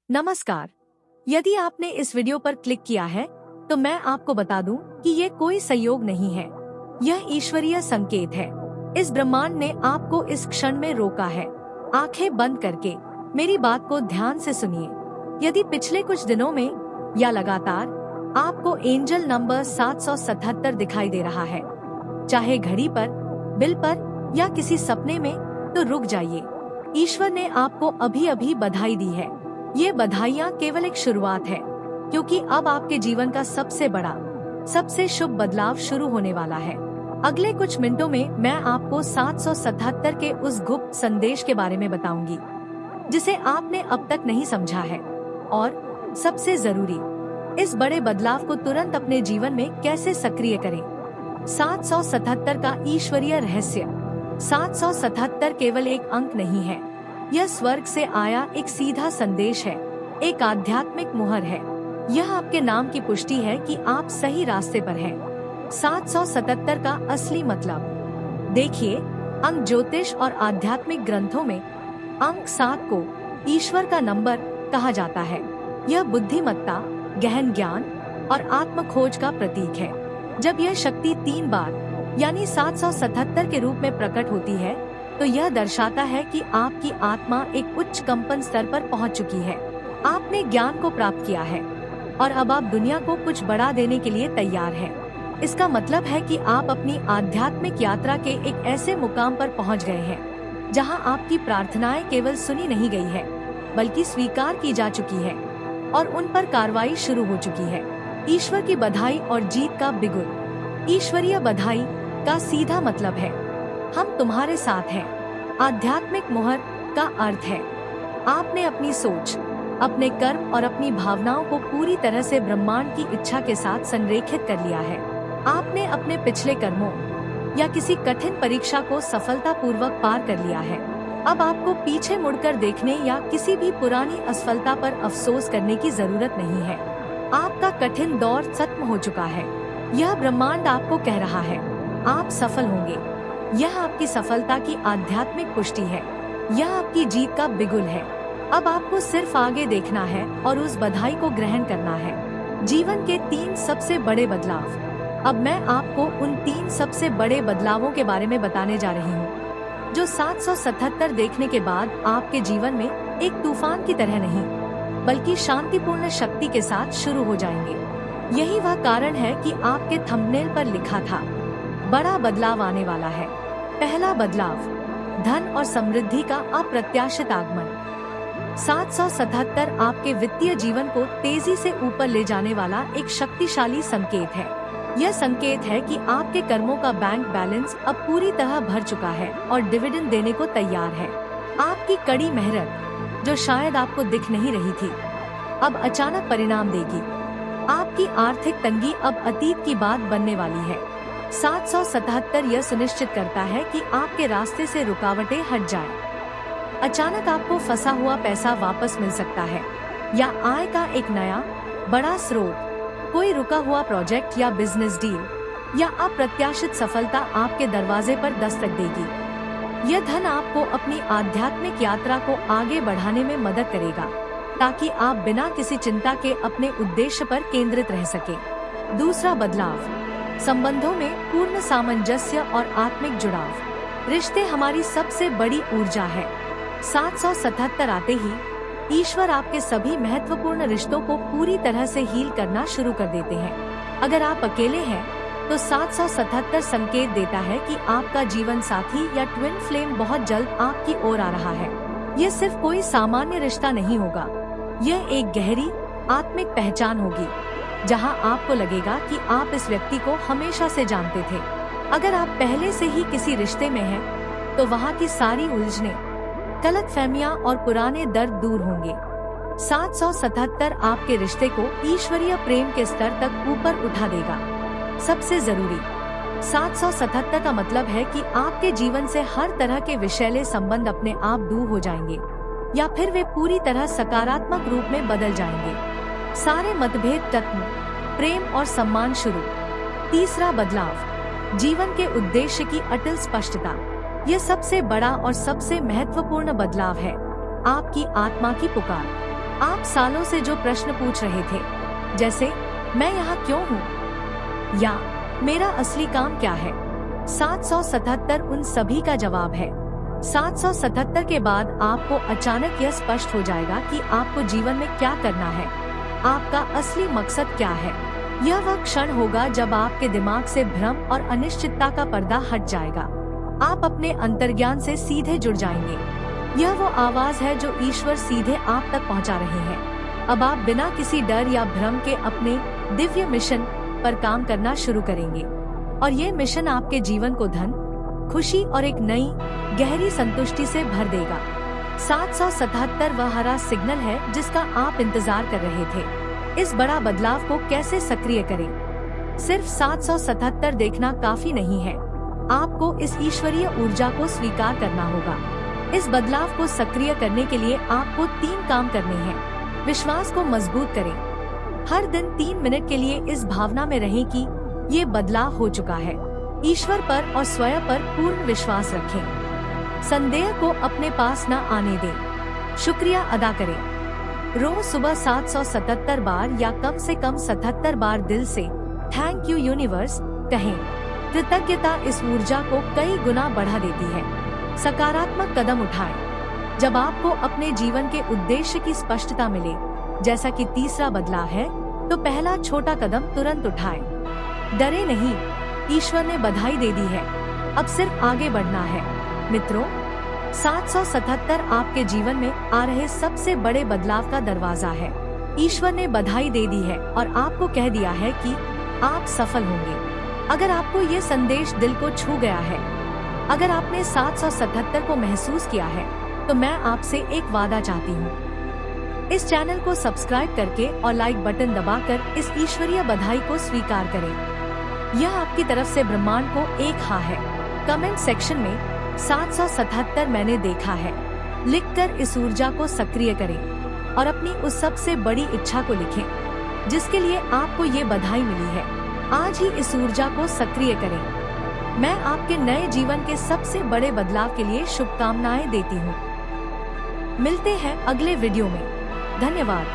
नमस्कार। यदि आपने इस वीडियो पर क्लिक किया है तो मैं आपको बता दूं कि ये कोई संयोग नहीं है, यह ईश्वरीय संकेत है। इस ब्रह्मांड ने आपको इस क्षण में रोका है। आंखें बंद करके मेरी बात को ध्यान से सुनिए। यदि पिछले कुछ दिनों में या लगातार आपको एंजल नंबर 777 दिखाई दे रहा है, चाहे घड़ी पर, बिल पर या किसी सपने में, तो रुक जाइए। ईश्वर ने आपको अभी अभी बधाई दी है। ये बधाइयाँ केवल एक शुरुआत है, क्योंकि अब आपके जीवन का सबसे बड़ा, सबसे शुभ बदलाव शुरू होने वाला है। अगले कुछ मिनटों में मैं आपको 777 के उस गुप्त संदेश के बारे में बताऊंगी, जिसे आपने अब तक नहीं समझा है, और सबसे जरूरी, इस बड़े बदलाव को तुरंत अपने जीवन में कैसे सक्रिय करें। 777 का ईश्वरीय रहस्य। 777 केवल एक अंक नहीं है, यह स्वर्ग से आया एक सीधा संदेश है, एक आध्यात्मिक मुहर है। यह आपके नाम की पुष्टि है कि आप सही रास्ते पर हैं। 777 का असली मतलब देखिए। अंक ज्योतिष और आध्यात्मिक ग्रंथों में अंक 7 को ईश्वर का नंबर कहा जाता है। यह बुद्धिमत्ता, गहन ज्ञान और आत्म खोज का प्रतीक है। जब यह शक्ति 3 बार यानी 777 के रूप में प्रकट होती है, तो यह दर्शाता है कि आपकी आत्मा एक उच्च कंपन स्तर पर पहुंच चुकी है। आपने ज्ञान को प्राप्त किया है और अब आप दुनिया को कुछ बड़ा देने के लिए तैयार हैं। इसका मतलब है कि आप अपनी आध्यात्मिक यात्रा के एक ऐसे मुकाम पर पहुंच गए हैं, जहां आपकी प्रार्थनाएं केवल सुनी नहीं गई है, बल्कि स्वीकार की जा चुकी है और उन पर कार्रवाई शुरू हो चुकी है। ईश्वर की बधाई और जीत का बिगुल। ईश्वरीय बधाई का सीधा मतलब है, हम तुम्हारे साथ हैं। आध्यात्मिक मुहर का अर्थ है, आपने अपनी सोच, अपने कर्म और अपनी भावनाओं को पूरी तरह से ब्रह्मांड की इच्छा के साथ संरेखित कर लिया है। आपने अपने पिछले कर्मों या किसी कठिन परीक्षा को सफलतापूर्वक पार कर लिया है। अब आपको पीछे मुड़कर देखने या किसी भी पुरानी असफलता पर अफसोस करने की जरूरत नहीं है। आपका कठिन दौर खत्म हो चुका है। यह ब्रह्मांड आपको कह रहा है, आप सफल होंगे। यह आपकी सफलता की आध्यात्मिक पुष्टि है। यह आपकी जीत का बिगुल है। अब आपको सिर्फ आगे देखना है और उस बधाई को ग्रहण करना है। जीवन के 3 सबसे बड़े बदलाव। अब मैं आपको उन 3 सबसे बड़े बदलावों के बारे में बताने जा रही हूँ, जो 777 देखने के बाद आपके जीवन में एक तूफान की तरह नहीं, बल्कि शांतिपूर्ण शक्ति के साथ शुरू हो जाएंगे। यही वह कारण है कि आपके थंबनेल पर लिखा था, बड़ा बदलाव आने वाला है। पहला बदलाव, धन और समृद्धि का अप्रत्याशित आगमन। 777 आपके वित्तीय जीवन को तेजी से ऊपर ले जाने वाला एक शक्तिशाली संकेत है। यह संकेत है कि आपके कर्मों का बैंक बैलेंस अब पूरी तरह भर चुका है और डिविडेंड देने को तैयार है। आपकी कड़ी मेहनत, जो शायद आपको दिख नहीं रही थी, अब अचानक परिणाम देगी। आपकी आर्थिक तंगी अब अतीत की बात बनने वाली है। 777 यह सुनिश्चित करता है कि आपके रास्ते से रुकावटें हट जाएं। अचानक आपको फंसा हुआ पैसा वापस मिल सकता है, या आय का एक नया बड़ा स्रोत, कोई रुका हुआ प्रोजेक्ट या बिजनेस डील, या अप्रत्याशित सफलता आपके दरवाजे पर दस्तक देगी। यह धन आपको अपनी आध्यात्मिक यात्रा को आगे बढ़ाने में मदद करेगा, ताकि आप बिना किसी चिंता के अपने उद्देश्य पर केंद्रित रह सके। दूसरा बदलाव, संबंधों में पूर्ण सामंजस्य और आत्मिक जुड़ाव। रिश्ते हमारी सबसे बड़ी ऊर्जा है। 777 आते ही ईश्वर आपके सभी महत्वपूर्ण रिश्तों को पूरी तरह से हील करना शुरू कर देते हैं। अगर आप अकेले हैं, तो 777 संकेत देता है कि आपका जीवन साथी या ट्विन फ्लेम बहुत जल्द आपकी ओर आ रहा है। यह सिर्फ कोई सामान्य रिश्ता नहीं होगा, यह एक गहरी आत्मिक पहचान होगी, जहां आपको लगेगा कि आप इस व्यक्ति को हमेशा से जानते थे। अगर आप पहले से ही किसी रिश्ते में हैं, तो वहां की सारी उलझने, गलतफहमियां और पुराने दर्द दूर होंगे। 777 आपके रिश्ते को ईश्वरीय प्रेम के स्तर तक ऊपर उठा देगा। सबसे जरूरी, 777 का मतलब है कि आपके जीवन से हर तरह के विषैले संबंध अपने आप दूर हो जाएंगे, या फिर वे पूरी तरह सकारात्मक रूप में बदल जाएंगे। सारे मतभेद खत्म, प्रेम और सम्मान शुरू। तीसरा बदलाव, जीवन के उद्देश्य की अटल स्पष्टता। यह सबसे बड़ा और सबसे महत्वपूर्ण बदलाव है। आपकी आत्मा की पुकार। आप सालों से जो प्रश्न पूछ रहे थे, जैसे मैं यहाँ क्यों हूँ या मेरा असली काम क्या है, 777 उन सभी का जवाब है। 777 के बाद आपको अचानक यह स्पष्ट हो जाएगा कि आपको जीवन में क्या करना है, आपका असली मकसद क्या है। यह वह क्षण होगा जब आपके दिमाग से भ्रम और अनिश्चितता का पर्दा हट जाएगा। आप अपने अंतर्ज्ञान से सीधे जुड़ जाएंगे। यह वो आवाज है जो ईश्वर सीधे आप तक पहुंचा रहे हैं। अब आप बिना किसी डर या भ्रम के अपने दिव्य मिशन पर काम करना शुरू करेंगे और ये मिशन आपके जीवन को धन, खुशी और एक नई गहरी संतुष्टि से भर देगा। 777 वह हरा सिग्नल है जिसका आप इंतजार कर रहे थे। इस बड़ा बदलाव को कैसे सक्रिय करें? सिर्फ 777 देखना काफी नहीं है, आपको इस ईश्वरीय ऊर्जा को स्वीकार करना होगा। इस बदलाव को सक्रिय करने के लिए आपको 3 काम करने हैं। विश्वास को मजबूत करें। हर दिन 3 मिनट के लिए इस भावना में रहें कि ये बदलाव हो चुका है। ईश्वर पर और स्वयं पर पूर्ण विश्वास रखें। संदेह को अपने पास न आने दें। शुक्रिया अदा करें। रोज सुबह 777 बार या कम से कम 77 बार दिल से थैंक यू यूनिवर्स कहें। कृतज्ञता इस ऊर्जा को कई गुना बढ़ा देती है। सकारात्मक कदम उठाएं। जब आपको अपने जीवन के उद्देश्य की स्पष्टता मिले, जैसा कि तीसरा बदलाव है, तो पहला छोटा कदम तुरंत उठाएं। डरे नहीं, ईश्वर ने बधाई दे दी है, अब सिर्फ आगे बढ़ना है। मित्रों, 777 आपके जीवन में आ रहे सबसे बड़े बदलाव का दरवाजा है। ईश्वर ने बधाई दे दी है और आपको कह दिया है कि आप सफल होंगे। अगर आपको ये संदेश दिल को छू गया है, अगर आपने 777 को महसूस किया है, तो मैं आपसे एक वादा चाहती हूँ। इस चैनल को सब्सक्राइब करके और लाइक बटन दबाकर इस ईश्वरीय बधाई को स्वीकार करें। यह आपकी तरफ से ब्रह्मांड को एक हाँ है। कमेंट सेक्शन में 777 मैंने देखा है लिखकर इस ऊर्जा को सक्रिय करें और अपनी उस सबसे बड़ी इच्छा को लिखें जिसके लिए आपको ये बधाई मिली है। आज ही इस ऊर्जा को सक्रिय करें। मैं आपके नए जीवन के सबसे बड़े बदलाव के लिए शुभकामनाएं देती हूँ। मिलते हैं अगले वीडियो में। धन्यवाद।